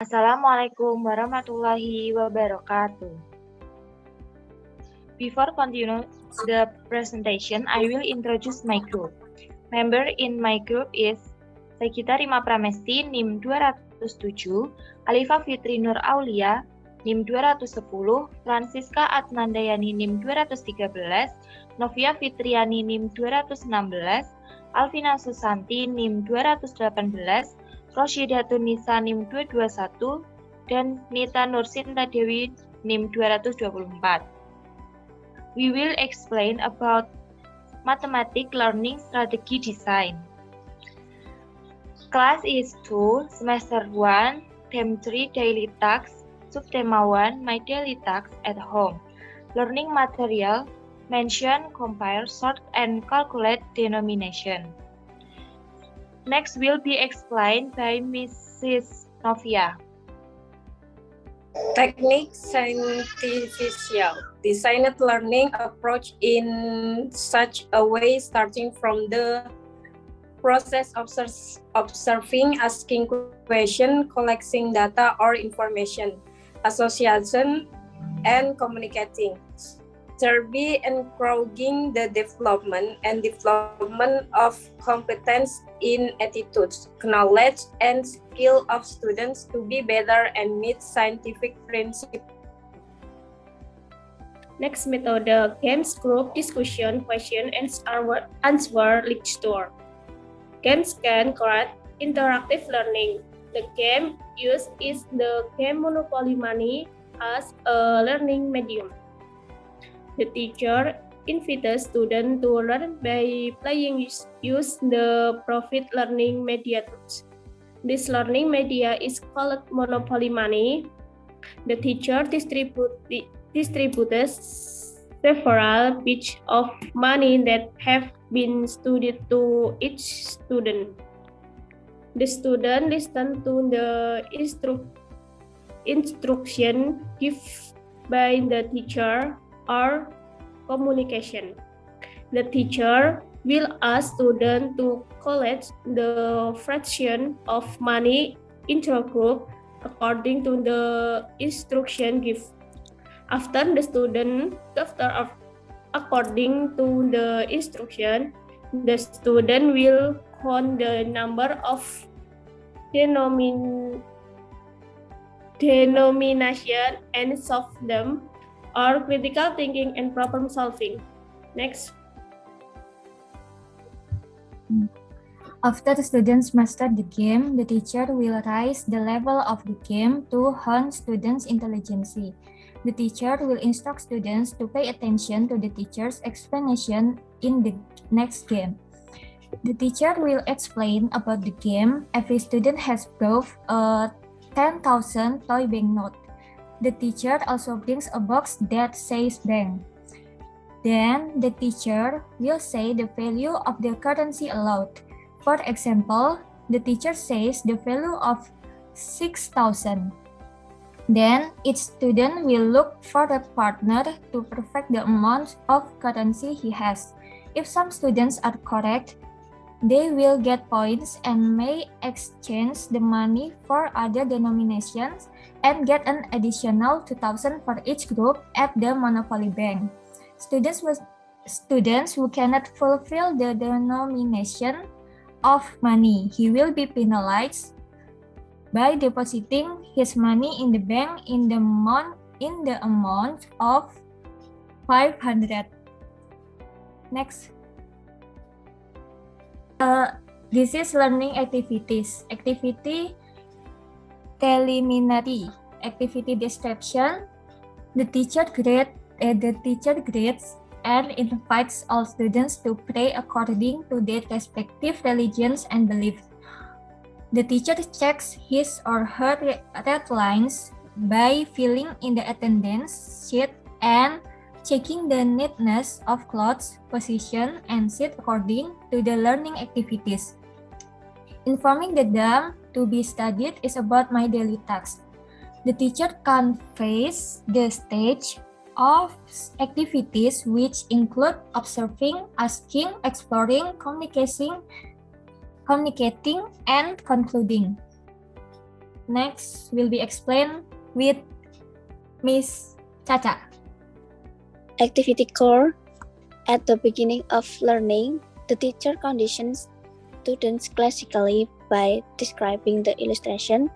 Assalamualaikum warahmatullahi wabarakatuh. Before continue the presentation, I will introduce my group. Member in my group is Sagita Rima Pramesti, NIM 207, Alifa Fitri Nur Aulia, NIM 210, Francisca Adnandayani, NIM 213, Novia Fitriani, NIM 216, Alvina Susanti, NIM 218, Rosyidatun Nisa, NIM 221, dan Nita Nursinta Dewi, NIM 224. We will explain about mathematic learning strategy design. Class is 2, semester 1, term 3 daily tasks, subtema 1, my daily tasks at home. Learning material, mention, compare, sort, and calculate denomination. Next will be explained by Mrs. Novia. Technique Scientifical. Designed learning approach in such a way starting from the process of observing, asking questions, collecting data or information, association, and communicating. Thereby encouraging the development of competence in attitudes, knowledge, and skill of students to be better and meet scientific principles. Next method, games, group discussion, question and answer lecture. Games can create interactive learning. The game used is the game Monopoly Money as a learning medium. The teacher invites students to learn by playing use the profit learning media tools. This learning media is called Monopoly Money. The teacher distributes several pieces of money that have been studied to each student. The student listens to the instruction given by the teacher or communication. The teacher will ask students to collect the fraction of money into a group according to the instruction given. After the student according to the instruction, the student will count the number of denomination and solve them, or critical thinking and problem solving. Next. After the students master the game, the teacher will raise the level of the game to hone students' intelligence. The teacher will instruct students to pay attention to the teacher's explanation in the next game. The teacher will explain about the game. Every student has brought a 10,000 toy banknote. The teacher also brings a box that says bank. Then the teacher will say the value of the currency aloud. For example, the teacher says the value of 6,000. Then each student will look for a partner to perfect the amount of currency he has. If some students are correct, they will get points and may exchange the money for other denominations and get an additional 2,000 for each group at the Monopoly Bank. Students who cannot fulfill the denomination of money, he will be penalized by depositing his money in the bank in the amount of 500. Next. This is learning activities. Activity preliminary. Activity description. The teacher grades and invites all students to pray according to their respective religions and beliefs. The teacher checks his or her red lines by filling in the attendance sheet and checking the neatness of clothes, position, and seat according to the learning activities. Informing them to be studied is about my daily tasks. The teacher conveys the stage of activities which include observing, asking, exploring, communicating, and concluding. next will be explained with Miss Caca. Activity core. At the beginning of learning, the teacher conditions students classically by describing the illustration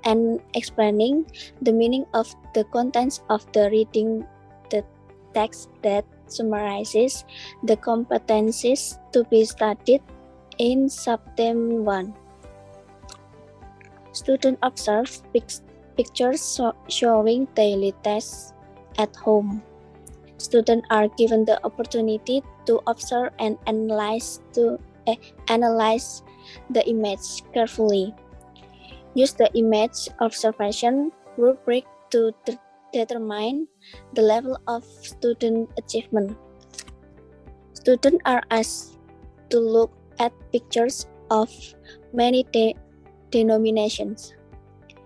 and explaining the meaning of the contents of the reading the text that summarizes the competencies to be studied in Subtheme 1. Students observe pictures showing daily tasks at home. Students are given the opportunity to observe and analyze the image carefully. Use the image observation rubric to determine the level of student achievement. Students are asked to look at pictures of many denominations.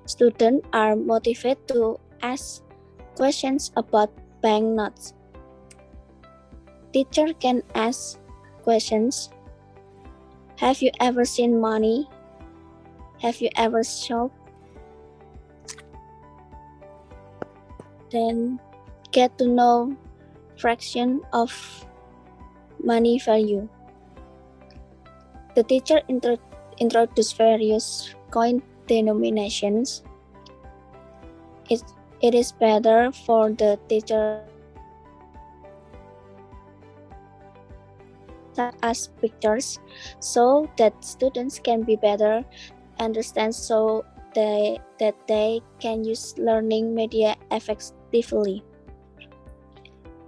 Students are motivated to ask questions about banknotes. Teacher can ask questions. Have you ever seen money? Have you ever shopped? Then get to know fraction of money value. The teacher introduced various coin denominations. It is better for the teacher as pictures so that students can be better understand that they can use learning media effectively.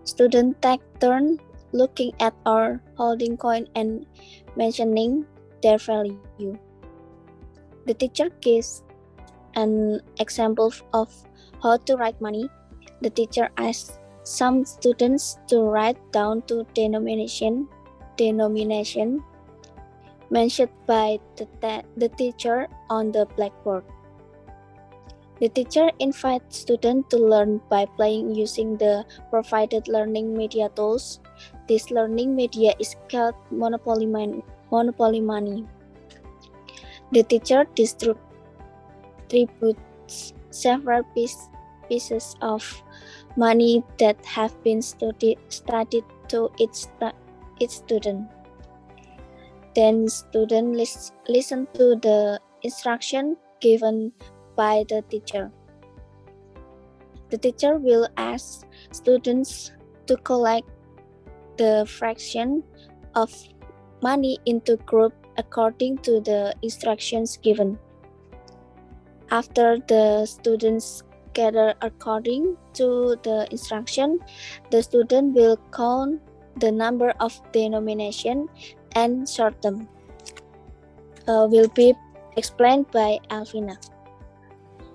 Students take turn looking at or holding coin and mentioning their value. The teacher gives an example of how to write money. The teacher asks some students to write down two denomination mentioned by the teacher on the blackboard. The teacher invites students to learn by playing using the provided learning media tools. This learning media is called Monopoly Money. The teacher distributes several pieces of money that have been studied to each student. Then students listen to the instruction given by the teacher. The teacher will ask students to collect the fraction of money into group according to the instructions given. After the students gather according to the instruction, the student will count the number of denomination and sort them. Will be explained by Alvina.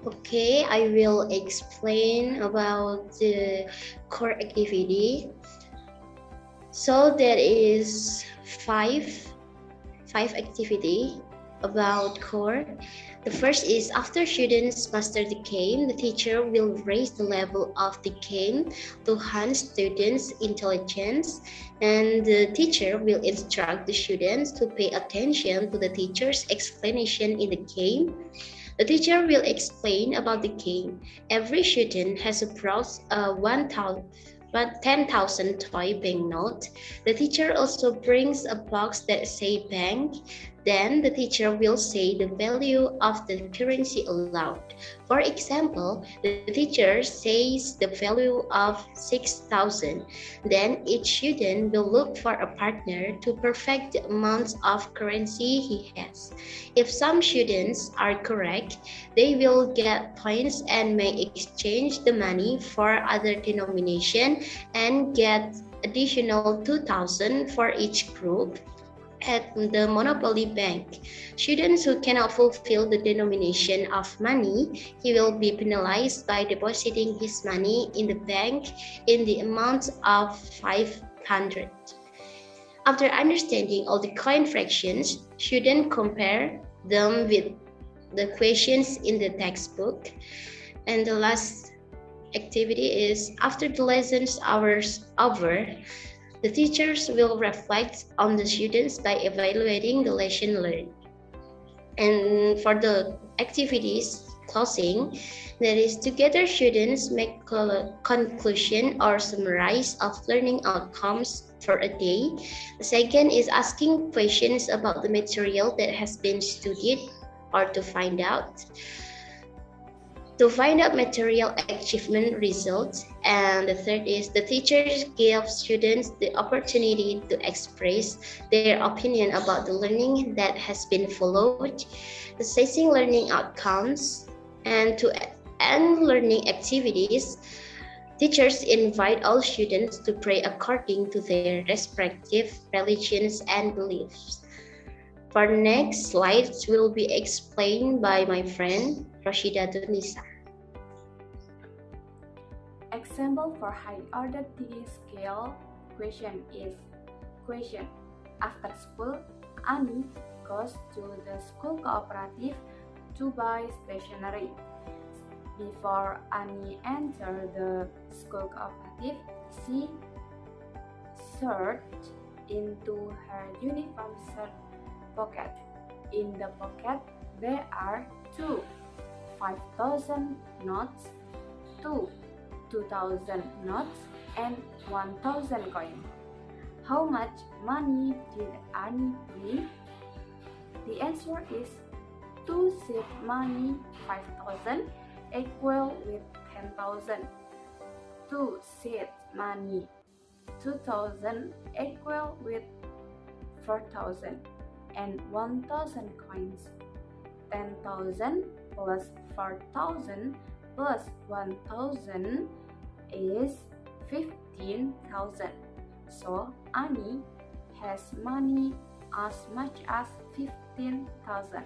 Okay, I will explain about the core activity. So there is five activity about core. The first is after students master the game, the teacher will raise the level of the game to enhance students' intelligence, and the teacher will instruct the students to pay attention to the teacher's explanation in the game. The teacher will explain about the game. Every student has brought a 10,000 toy banknote. The teacher also brings a box that says bank. Then the teacher will say the value of the currency aloud. For example, the teacher says the value of 6,000. Then each student will look for a partner to perfect the amount of currency he has. If some students are correct, they will get points and may exchange the money for other denomination and get additional 2,000 for each group. At the Monopoly Bank, students who cannot fulfill the denomination of money, he will be penalized by depositing his money in the bank in the amount of 500. After understanding all the coin fractions, students compare them with the questions in the textbook. And the last activity is after the lessons hours over, the teachers will reflect on the students by evaluating the lesson learned. And for the activities, closing, that is, together students make conclusion or summarize of learning outcomes for a day. The second is asking questions about the material that has been studied or to find out material achievement results. And the third is the teachers give students the opportunity to express their opinion about the learning that has been followed, assessing learning outcomes, and to end learning activities. Teachers invite all students to pray according to their respective religions and beliefs. For next slides will be explained by my friend Rashida Tunisa. Example for high order TE scale question is: question. After school, Ani goes to the school cooperative to buy stationery. Before Ani enters the school cooperative, she searched into her uniform shirt pocket. In the pocket, there are 2 5,000 notes, 2 2,000 notes, and 1,000 coins. How much money did Ani bring? The answer is 2 seed money 5,000 equal with 10,000. 2 seed money 2,000 equal with 4,000. And 1,000 coins. 10,000 plus 4,000 plus 1,000 is 15,000. So Ani has money as much as 15,000.